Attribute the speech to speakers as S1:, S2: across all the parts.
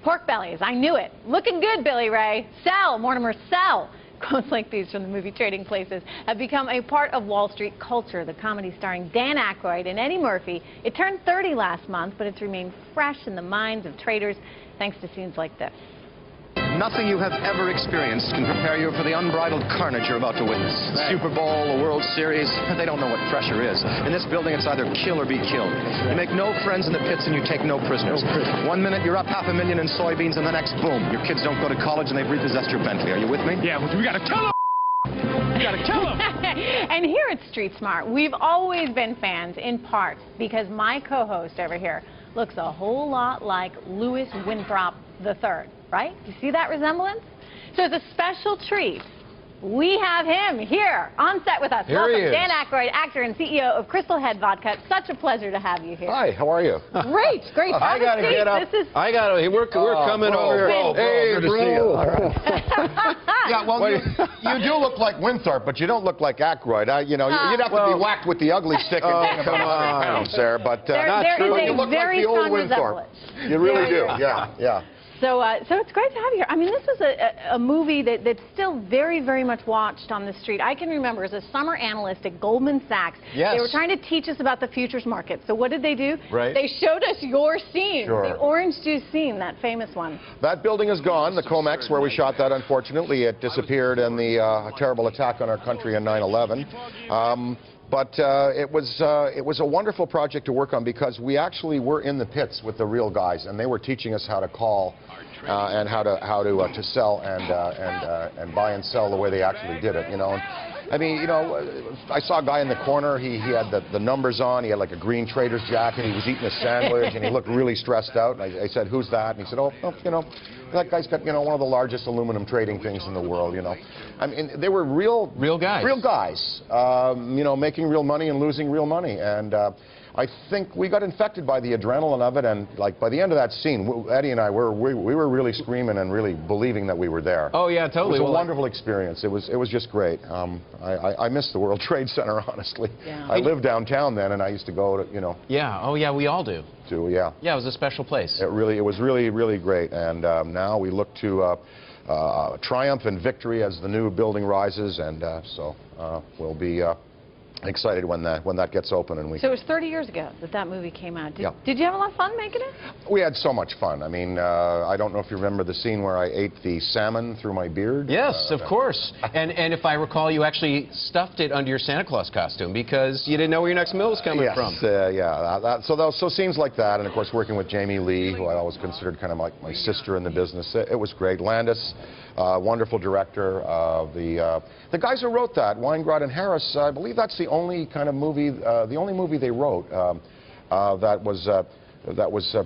S1: Pork bellies, I knew it. Looking good, Billy Ray. Sell, Mortimer, sell. Quotes like these from the movie Trading Places have become a part of Wall Street culture. The comedy starring Dan Aykroyd and Eddie Murphy. It turned 30 last month, but it's remained fresh in the minds of traders thanks to scenes like this.
S2: Nothing you have ever experienced can prepare you for the unbridled carnage you're about to witness. The Super Bowl, the World Series, they don't know what pressure is. In this building, it's either kill or be killed. You make no friends in the pits and you take no prisoners. 1 minute, you're up $500,000 in soybeans, and the next, boom, your kids don't go to college and they've repossessed your Bentley. Are you with me?
S3: Yeah, well, we gotta kill them! We gotta kill them!
S1: And here at Street Smart, we've always been fans, in part, because my co-host over here looks a whole lot like Louis Winthrop III. Right? Do you see that resemblance? So as a special treat, we have him here on set with us.
S4: Here he is.
S1: Dan Aykroyd, actor and CEO of Crystal Head Vodka. Such a pleasure to have you here.
S4: Hi, how are you?
S1: Great, great.
S4: I gotta get up. We're coming over here. Hey,
S2: good to see you.
S4: All right.
S5: Yeah, well, you do look like Winthrop, but you don't look like Aykroyd. You'd have to be whacked with the ugly stick and gain about 100 pounds there, but
S1: there is
S5: you
S1: a
S5: look like
S1: very
S5: the old
S1: strong
S5: Winthrop.
S1: resemblance.
S5: You really do, yeah.
S1: So it's great to have you here. I mean, this was a movie that's still very, very much watched on the street. I can remember as a summer analyst at Goldman Sachs,
S4: yes,
S1: they were trying to teach us about the futures market. So what did they do?
S4: Right.
S1: They showed us your scene,
S5: Sure.
S1: the orange juice scene, that famous one.
S5: That building is gone, the Comex, where we shot that, unfortunately. It disappeared in the terrible attack on our country in 9/11. But it was a wonderful project to work on because we actually were in the pits with the real guys, and they were teaching us how to call and how to sell and buy and sell the way they actually did it. I mean, I saw a guy in the corner. He had the numbers on. He had like a green trader's jacket. He was eating a sandwich, and he looked really stressed out. And I said, "Who's that?" And he said, "Oh, that guy's got one of the largest aluminum trading things in the world." I mean, they were real guys, making real money and losing real money. And I think we got infected by the adrenaline of it, and like by the end of that scene, Eddie and I we were really screaming and really believing that we were there.
S4: Oh yeah, totally.
S5: It was a wonderful experience. It was just great. I miss the World Trade Center, honestly.
S1: Yeah.
S5: I lived downtown then, and I used to go to
S4: Yeah. Oh yeah, we all do.
S5: Yeah.
S4: Yeah, it was a special place.
S5: It was really great, and now we look to triumph and victory as the new building rises, and so we'll be excited when that gets open. And
S1: So it was 30 years ago that movie came out.
S5: Yeah.
S1: Did you have a lot of fun making it?
S5: We had so much fun. I mean, I don't know if you remember the scene where I ate the salmon through my beard.
S4: Yes, of course. And if I recall, you actually stuffed it under your Santa Claus costume because you didn't know where your next meal was coming from.
S5: Yeah. So scenes like that, and of course working with Jamie Lee, who I always considered kind of like my sister in the business. It was great. Landis, wonderful director. The guys who wrote that, Weingrod and Harris, I believe that's the only kind of movie, the only movie they wrote that was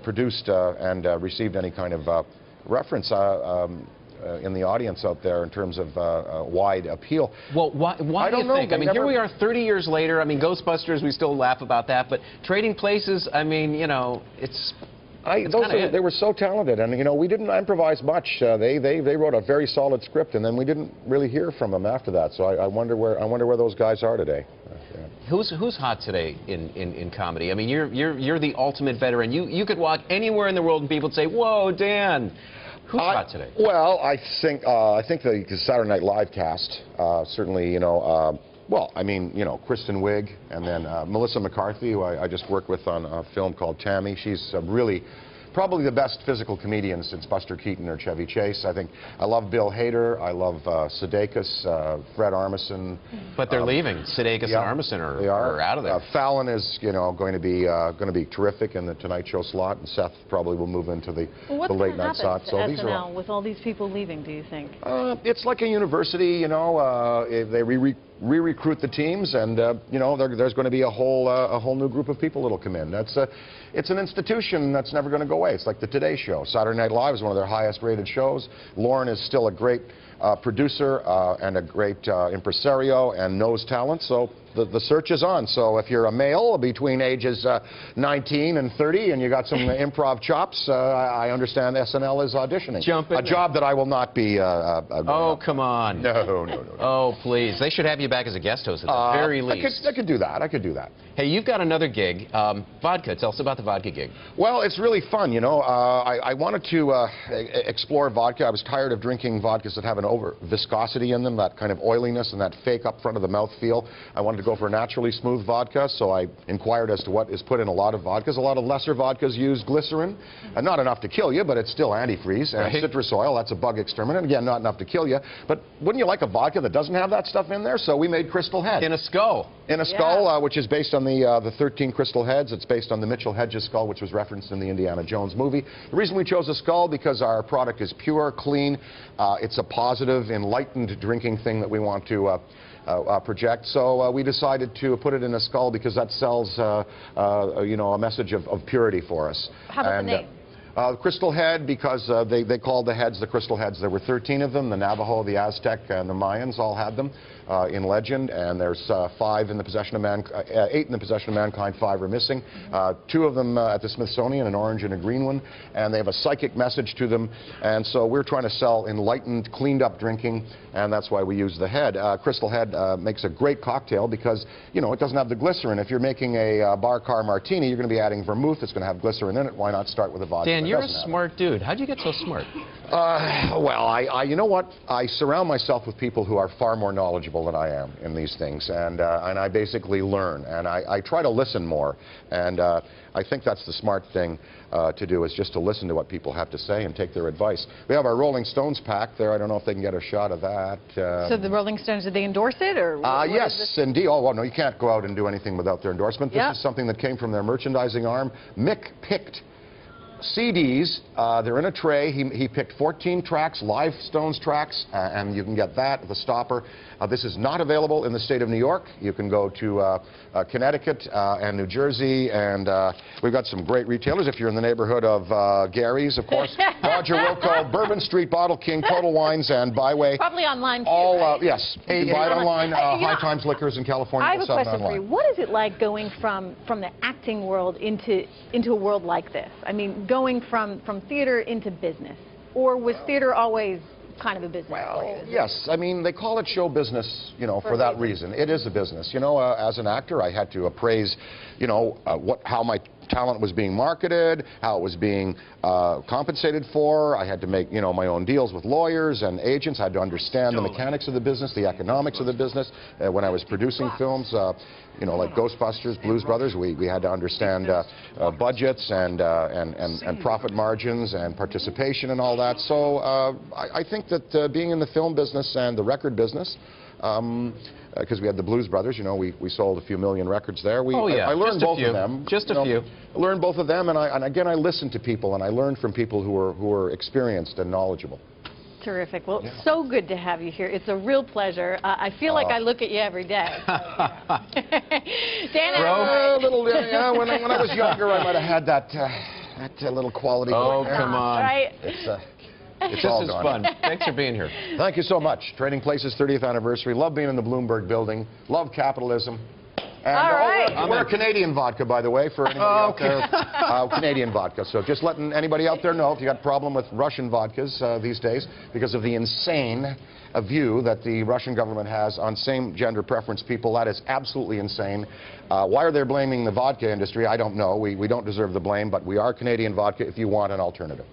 S5: produced and received any kind of reference in the audience out there in terms of wide appeal.
S4: Well, why do you think? I mean, here we are 30 years later. I mean, Ghostbusters, we still laugh about that, but Trading Places, I mean,
S5: they were so talented, and we didn't improvise much. They wrote a very solid script, and then we didn't really hear from them after that. So I wonder where those guys are today. Yeah.
S4: Who's hot today in comedy? I mean, you're the ultimate veteran. You could walk anywhere in the world and people would say, "Whoa, Dan." Who's hot today?
S5: Well, I think the Saturday Night Live cast certainly. Well, I mean, Kristen Wiig, and then Melissa McCarthy, who I just worked with on a film called Tammy. She's really probably the best physical comedian since Buster Keaton or Chevy Chase. I love Bill Hader. I love Sudeikis, Fred Armisen.
S4: But they're leaving. Sudeikis and Armisen are out of there.
S5: Fallon is, going to be terrific in the Tonight Show slot, and Seth probably will move into the late night slot.
S1: So SNL with all these people leaving, do you think?
S5: It's like a university, they re-recruit the teams, and there's going to be a whole new group of people that'll come in. It's an institution that's never going to go away. It's like the Today Show. Saturday Night Live is one of their highest rated shows. Lauren is still a great producer and a great impresario and knows talent. So the search is on. So if you're a male between ages 19 and 30 and you got some improv chops, I understand SNL is auditioning.
S4: Jump in
S5: a job that I will not be.
S4: Oh, come on.
S5: No.
S4: Oh, please. They should have you back as a guest host at the very least.
S5: I could do that. I could do that.
S4: Hey, you've got another gig, vodka. Tell us about the vodka gig.
S5: Well, it's really fun, you know. I wanted to explore vodka. I was tired of drinking vodkas that have an over viscosity in them, that kind of oiliness and that fake up front of the mouth feel. I wanted to go for a naturally smooth vodka, so I inquired as to what is put in a lot of vodkas. A lot of lesser vodkas use glycerin, and not enough to kill you, but it's still antifreeze. And citrus oil, that's a bug exterminant. Again, not enough to kill you. But wouldn't you like a vodka that doesn't have that stuff in there? So we made Crystal Head.
S4: In a skull.
S5: In a skull, which is based on the 13 Crystal Heads. It's based on the Mitchell Hedges skull, which was referenced in the Indiana Jones movie. The reason we chose a skull, because our product is pure, clean. It's a positive, enlightened drinking thing that we want to project. So we decided to put it in a skull because that sells, you know, a message of purity for us.
S1: How about the name?
S5: Crystal Head, because they called the heads the Crystal Heads. There were 13 of them. The Navajo, the Aztec, and the Mayans all had them in legend. And there's 8 in the possession of mankind, 5 are missing. 2 of them at the Smithsonian, an orange and a green one. And they have a psychic message to them. And so we're trying to sell enlightened, cleaned up drinking, and that's why we use the head. Crystal Head makes a great cocktail because, you know, it doesn't have the glycerin. If you're making a bar car martini, you're going to be adding vermouth. It's going to have glycerin in it. Why not start with a vodka?
S4: Dan, you're a smart dude. How'd you get so smart?
S5: Well, you know what? I surround myself with people who are far more knowledgeable than I am in these things, and I basically learn, and I try to listen more, and I think that's the smart thing to do, is just to listen to what people have to say and take their advice. We have our Rolling Stones pack there. I don't know if they can get a shot of that.
S1: So the Rolling Stones, did they endorse it, or?
S5: Yes, indeed. Oh, well, no, you can't go out and do anything without their endorsement. This is something that came from their merchandising arm. Mick picked CDs, they're in a tray. He picked 14 tracks, live Stones tracks, and you can get that at the Stopper. This is not available in the state of New York. You can go to Connecticut and New Jersey, and we've got some great retailers. If you're in the neighborhood of Gary's, of course, Roger Wilco, Bourbon Street, Bottle King, Total Wines, and Byway.
S1: Probably online too,
S5: all,
S1: right?
S5: Yes, you can buy it online. High Times Liquors in California.
S1: I have a question for you. What is it like going from the acting world into a world like this? I mean, going from theater into business, or was theater always kind of a business for you?
S5: Yes. I mean, they call it show business, you know, for that reason. It is a business. You know, as an actor, I had to appraise, you know, how my talent was being marketed, how it was being compensated for. I had to make, you know, my own deals with lawyers and agents. I had to understand the mechanics of the business, the economics of the business. When I was producing films, you know, like Ghostbusters, Blues Brothers, we had to understand budgets and profit margins and participation and all that. So I think that being in the film business and the record business, because we had the Blues Brothers, you know, we sold a few million records there. I learned both of them.
S4: Just a few.
S5: I learned both of them, and again, I listened to people, and I learned from people who were experienced and knowledgeable.
S1: Terrific. Well, it's so good to have you here. It's a real pleasure. I feel like I look at you every day. So, Dan Aykroyd.
S5: When I was younger, I might have had that little quality.
S4: Oh, come on.
S1: Right?
S5: It's all gone.
S4: Fun. Thanks for being here.
S5: Thank you so much. Trading Places 30th anniversary. Love being in the Bloomberg building. Love capitalism. And
S1: all right.
S5: We're Canadian vodka, by the way, for anybody out there. Canadian vodka. So just letting anybody out there know, if you got a problem with Russian vodkas these days, because of the insane view that the Russian government has on same-gender preference people, that is absolutely insane. Why are they blaming the vodka industry? I don't know. We don't deserve the blame, but we are Canadian vodka if you want an alternative.